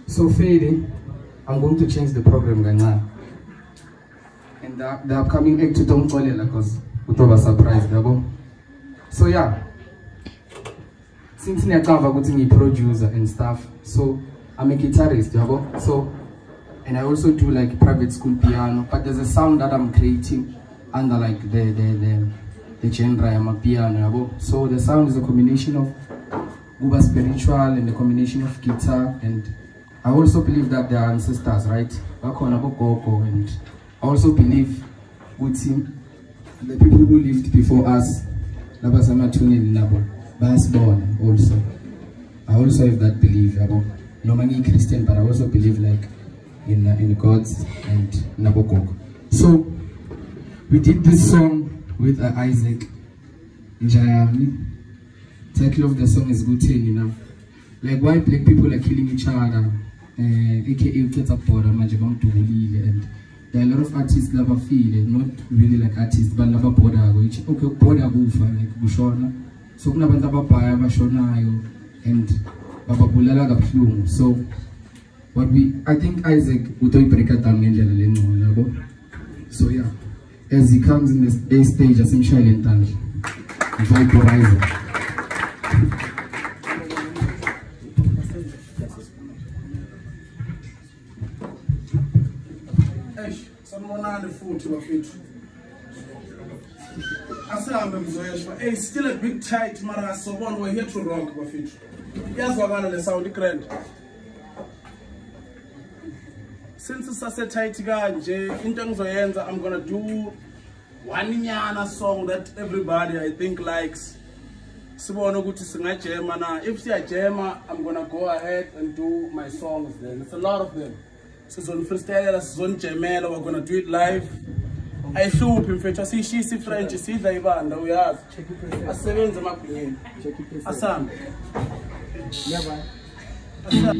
So Friday, I'm going to change the program right now. And the upcoming act don't call it because we have a surprise, double. So yeah. Since I cover a producer and stuff, so I'm a guitarist, yabo. So and I also do like private school piano, but there's a sound that I'm creating under like the genre I'm a piano, yabo. So the sound is a combination of Guba spiritual and a combination of guitar, and I also believe that they are ancestors, right? And I also believe with him, the people who lived before us, born also. I also have that belief about normally Christian, but I also believe like in gods and Nabokok. So we did this song with Isaac Njayami. Title of the song is Kutheni now. Like why black people are killing each other, aka Ketapora, Majabam to and there are a lot of artists that are feel not really like artists, but love border which okay border like Bushona. So kuna bantu ababhaya abashonayo and bababulala kabuhlungu. So what I think Isaac utoyibreaka down ngendlela lengcono yabo. So yeah, as he comes in the A stage asimshayele intandla. Mfowethu Isaac. Sanibonani futhi bafethu. Asahambe mzoyeshwa. Hey, still a bit tight mara sobona we're here to rock bafethu. Yazwakala le sound grand. Since sase tight kanje into engizoyenza, I'm going to do one nyana song that everybody I think likes. Sibona ukuthi singajema na. If siyajema, I'm going to go ahead and do my songs then. It's a lot of them. Sizon freestyle, sizon jemela, we're going to do it live. I flew up in French. I see she's French, see the Ivan, we have. I seven the map in. Assam. Yeah, bye. Assam.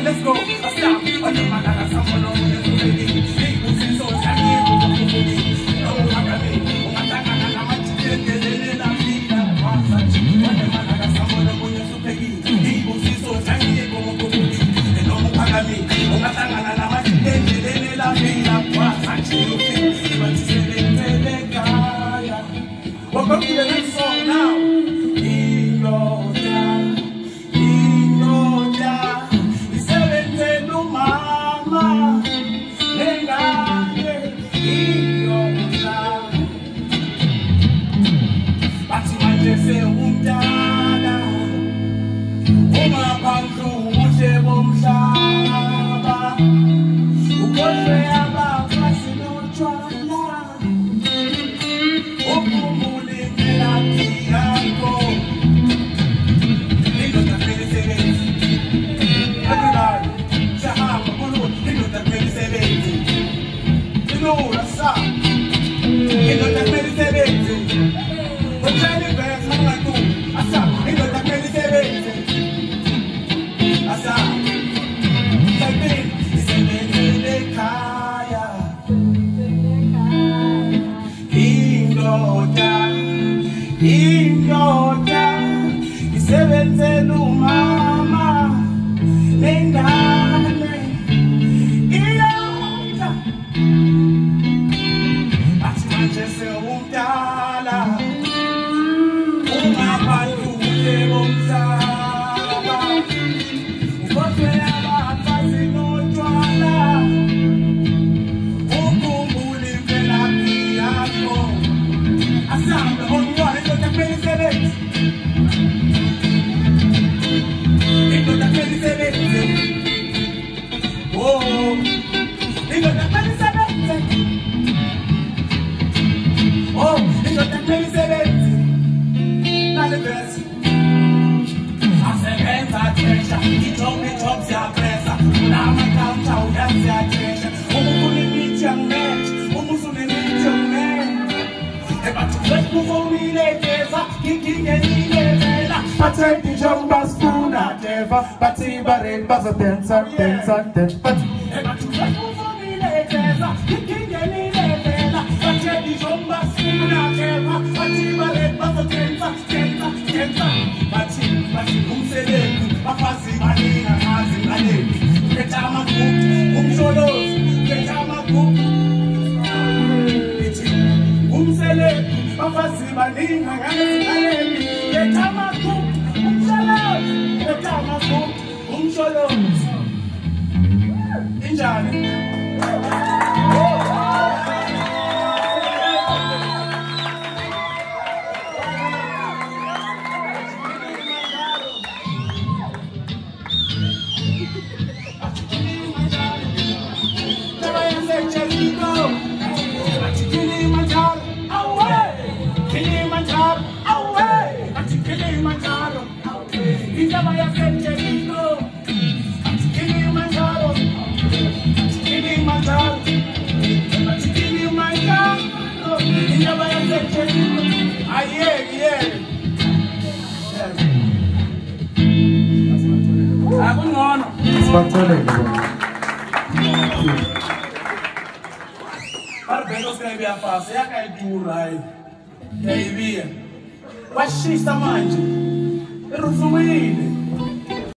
Let's go. Stop. Washisa manje irufumile